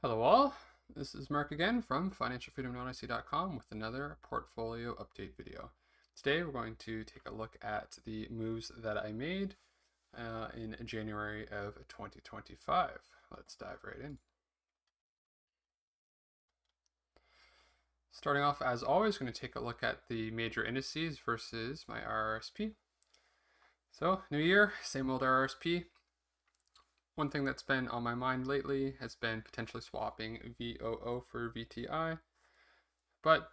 Hello all, this is Mark again from financialfreedomnoticy.com with another portfolio update video. Today we're going to take a look at the moves that I made in January of 2025. Let's dive right in. Starting off, as always, we're going to take a look at the major indices versus my RRSP. So, new year, same old RRSP. One thing that's been on my mind lately has been potentially swapping VOO for VTI, but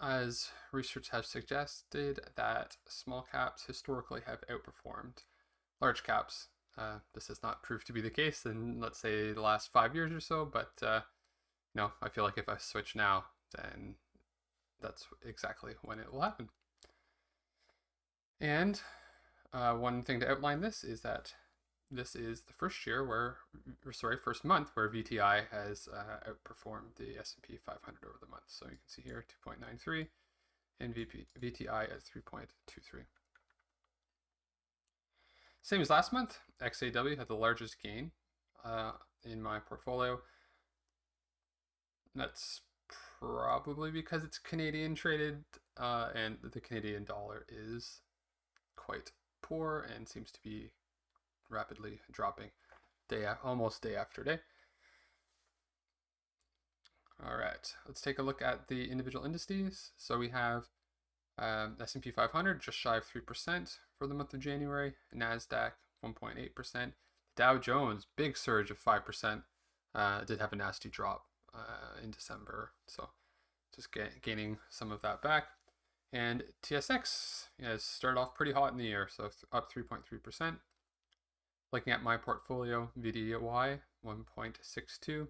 as research has suggested that small caps historically have outperformed large caps. This has not proved to be the case in, let's say, the last 5 years or so, but no, I feel like if I switch now, then that's exactly when it will happen. And one thing to outline this is that this is the first month where VTI has outperformed the S&P 500 over the month. So you can see here 2.93 and VTI at 3.23. Same as last month, XAW had the largest gain in my portfolio. That's probably because it's Canadian traded and the Canadian dollar is quite poor and seems to be rapidly dropping almost day after day. All right, let's take a look at the individual indices. So we have S&P 500 just shy of 3% for the month of January, NASDAQ 1.8%, Dow Jones big surge of 5%, did have a nasty drop in December, so just gaining some of that back. And TSX has started off pretty hot in the year, so up 3.3%. Looking at my portfolio, VDY 1.62,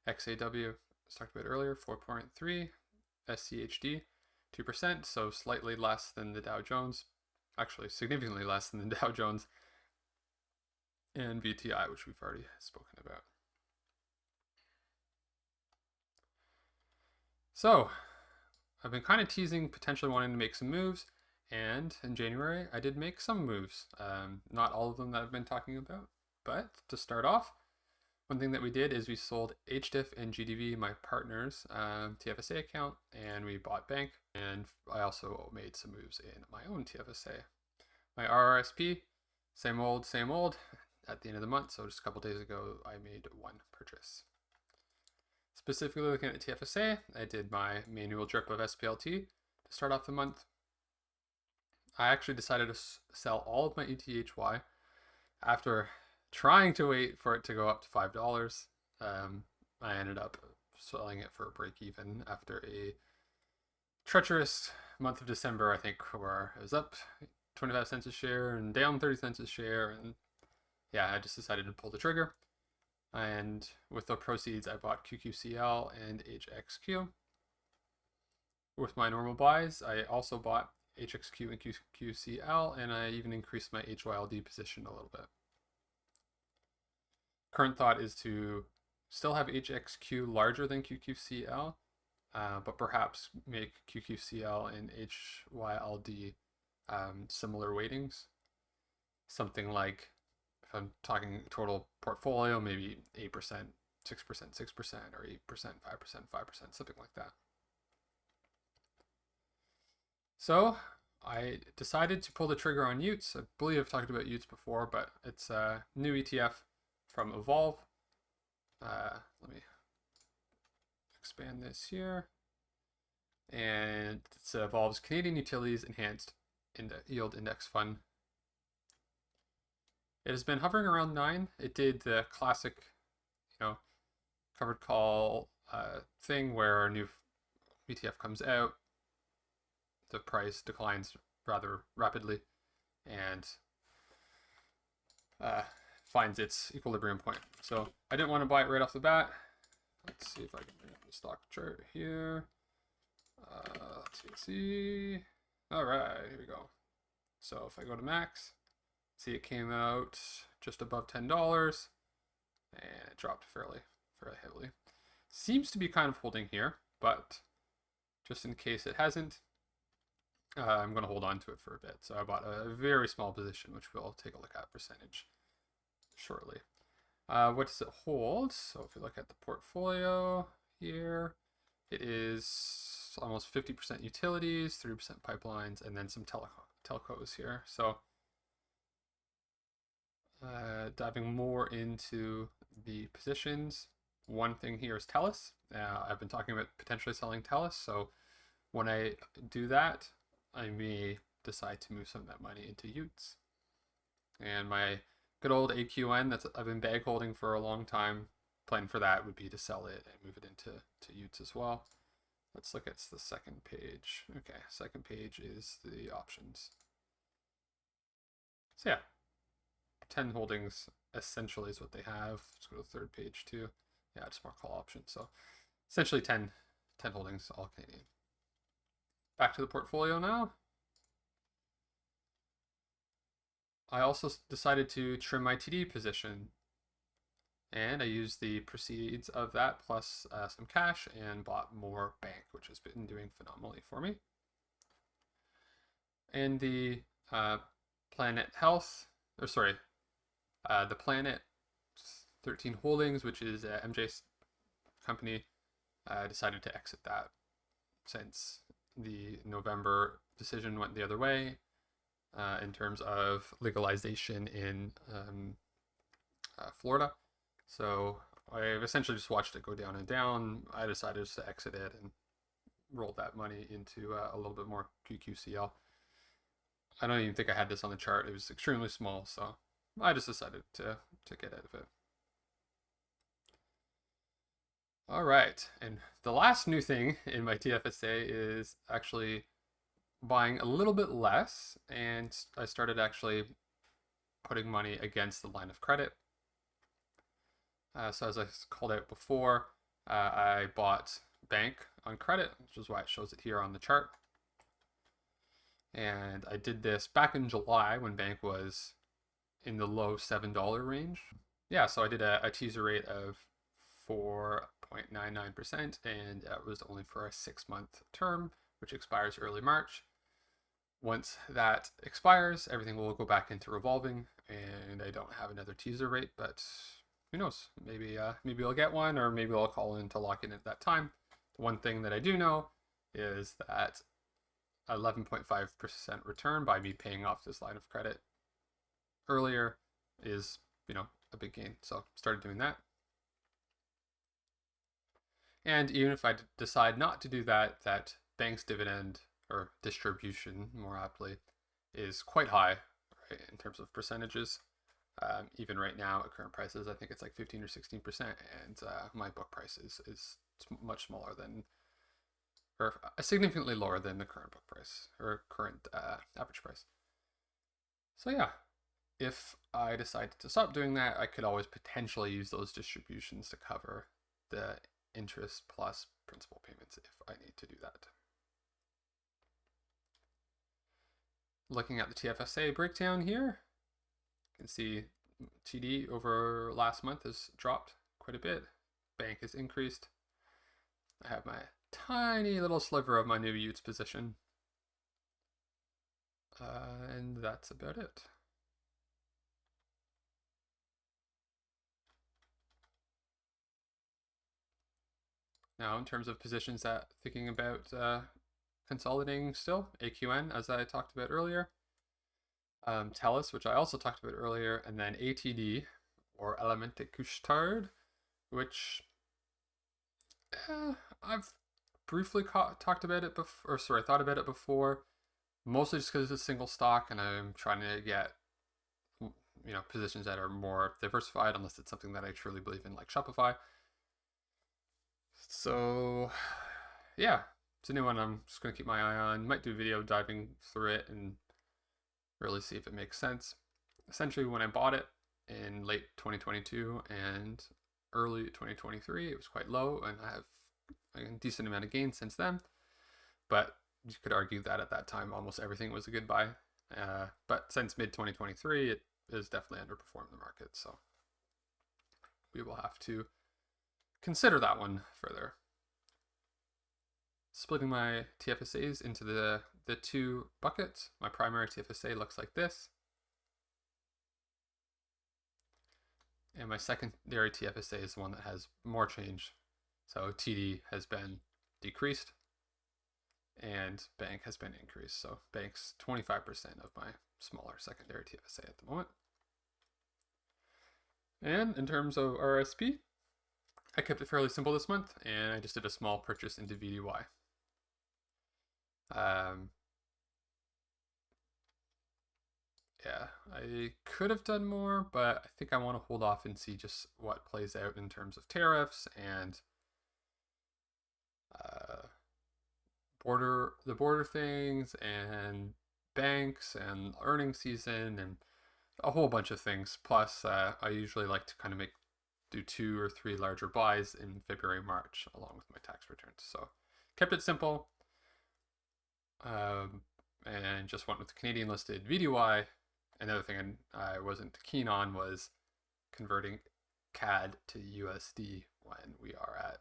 XAW, as talked about earlier, 4.3, SCHD 2%, so slightly less than the Dow Jones, actually significantly less than the Dow Jones, and VTI, which we've already spoken about. So I've been kind of teasing potentially wanting to make some moves, and in January I did make some moves. Not all of them that I've been talking about, but to start off, one thing that we did is we sold HDIF and GDV, my partner's TFSA account, and we bought bank, and I also made some moves in my own TFSA. My RRSP, same old, at the end of the month, so just a couple days ago I made one purchase. Specifically looking at the TFSA, I did my manual drip of SPLT to start off the month. I actually decided to sell all of my ETHY after trying to wait for it to go up to $5. I ended up selling it for a break even after a treacherous month of December, I think, where it was up 25 cents a share and down 30 cents a share. And yeah, I just decided to pull the trigger. And with the proceeds, I bought QQCL and HXQ. With my normal buys, I also bought HXQ and QQCL, and I even increased my HYLD position a little bit. Current thought is to still have HXQ larger than QQCL, but perhaps make QQCL and HYLD similar weightings. Something like, if I'm talking total portfolio, maybe 8%, 6%, 6%, or 8%, 5%, 5%, something like that. So I decided to pull the trigger on Utes. I believe I've talked about Utes before, but it's a new ETF from Evolve. Let me expand this here. And it's Evolve's Canadian Utilities Enhanced Yield Index Fund. It has been hovering around 9. It did the classic, covered call thing where a new ETF comes out, the price declines rather rapidly, and finds its equilibrium point. So I didn't want to buy it right off the bat. Let's see if I can bring up the stock chart here. Let's see. All right, here we go. So if I go to max, see it came out just above $10, and it dropped fairly heavily. Seems to be kind of holding here, but just in case it hasn't, I'm going to hold on to it for a bit. So I bought a very small position, which we'll take a look at percentage shortly. What does it hold? So if you look at the portfolio here, it is almost 50% utilities, 3% pipelines, and then some telcos here. So diving more into the positions, one thing here is TELUS. I've been talking about potentially selling TELUS, so when I do that, I may decide to move some of that money into Utes. And my good old AQN that I've been bag holding for a long time, plan for that would be to sell it and move it into Utes as well. Let's look at the second page. Okay, second page is the options. So yeah, 10 holdings essentially is what they have. Let's go to the third page too. Yeah, just more call options. So essentially 10 holdings, all Canadian. Back to the portfolio now. I also decided to trim my TD position, and I used the proceeds of that plus some cash and bought more bank, which has been doing phenomenally for me. And the Planet Health, or sorry, the Planet 13 Holdings, which is MJ's company, decided to exit that since the November decision went the other way in terms of legalization in Florida. So I've essentially just watched it go down and down. I decided to exit it and roll that money into a little bit more QQCL. I don't even think I had this on the chart. It was extremely small, so I just decided to get out of it. All right, and the last new thing in my TFSA is actually buying a little bit less, and I started actually putting money against the line of credit. So as I called out before, I bought bank on credit, which is why it shows it here on the chart. And I did this back in July when bank was in the low $7 range. Yeah, so I did a teaser rate of 4.99%, and it was only for a 6-month term, which expires early March. Once that expires, everything will go back into revolving, and I don't have another teaser rate, but who knows? Maybe I'll get one, or maybe I'll call in to lock in at that time. The one thing that I do know is that 11.5% return by me paying off this line of credit earlier is, a big gain. So started doing that. And even if I decide not to do that, that bank's dividend or distribution, more aptly, is quite high, right, in terms of percentages. Even right now at current prices, I think it's like 15 or 16%, and my book price is much smaller than, or significantly lower than the current book price or current average price. So yeah, if I decide to stop doing that, I could always potentially use those distributions to cover the interest plus principal payments if I need to do that. Looking at the TFSA breakdown here, you can see TD over last month has dropped quite a bit. Bank has increased. I have my tiny little sliver of my new Utes position. And that's about it. Now, in terms of positions that thinking about consolidating still, AQN, as I talked about earlier, TELUS, which I also talked about earlier, and then ATD, or Elemente Couche-Tard, which I've briefly talked about it before, or sorry, thought about it before, mostly just because it's a single stock, and I'm trying to get positions that are more diversified, unless it's something that I truly believe in, like Shopify. So yeah, it's a new one I'm just going to keep my eye on. Might do a video diving through it and really see if it makes sense. Essentially, when I bought it in late 2022 and early 2023, it was quite low, and I have a decent amount of gains since then. But you could argue that at that time, almost everything was a good buy. But since mid 2023, it has definitely underperformed the market. So we will have to consider that one further. Splitting my TFSAs into the two buckets. My primary TFSA looks like this. And my secondary TFSA is the one that has more change. So TD has been decreased and bank has been increased. So bank's 25% of my smaller secondary TFSA at the moment. And in terms of RSP, I kept it fairly simple this month, and I just did a small purchase into VDY. Yeah, I could have done more, but I think I want to hold off and see just what plays out in terms of tariffs and the border things and banks and earnings season and a whole bunch of things. Plus, I usually like to kind of do 2 or 3 larger buys in February, March, along with my tax returns. So kept it simple, and just went with the Canadian listed VDY. Another thing I wasn't keen on was converting CAD to USD when we are at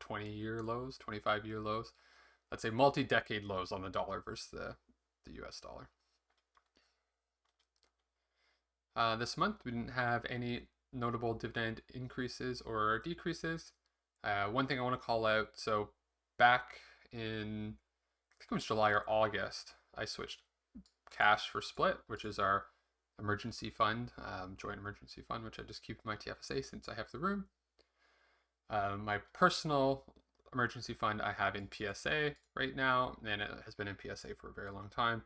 20-year lows, 25-year lows. Let's say multi-decade lows on the dollar versus the US dollar. This month we didn't have any notable dividend increases or decreases. One thing I want to call out, so back in, I think it was July or August, I switched cash for split, which is our emergency fund, joint emergency fund, which I just keep in my TFSA since I have the room. My personal emergency fund I have in PSA right now, and it has been in PSA for a very long time,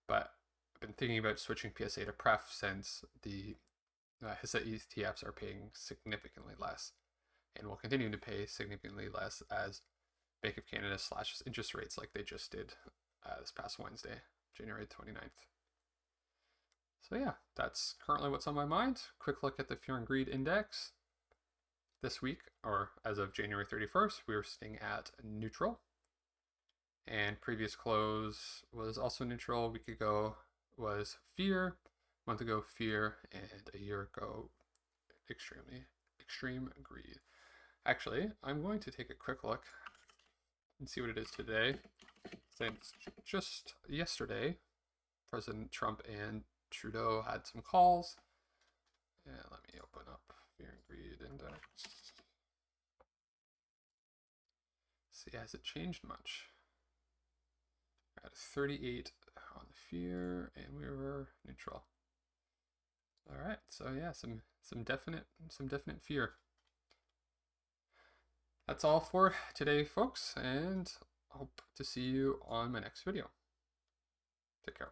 but I've been thinking about switching PSA to pref since the HISA ETFs are paying significantly less and will continue to pay significantly less as Bank of Canada slashes interest rates like they just did this past Wednesday, January 29th. So yeah, that's currently what's on my mind. Quick look at the Fear and Greed Index. This week, or as of January 31st, we were sitting at neutral. And previous close was also neutral. A week ago was fear, a month ago fear, and a year ago extreme greed. Actually, I'm going to take a quick look and see what it is today. Since just yesterday, President Trump and Trudeau had some calls. And let me open up Fear and Greed Index. See, has it changed much? We're at 38 on the fear, and we were neutral. All right, so yeah, some definite fear. That's all for today, folks, and hope to see you on my next video. Take care.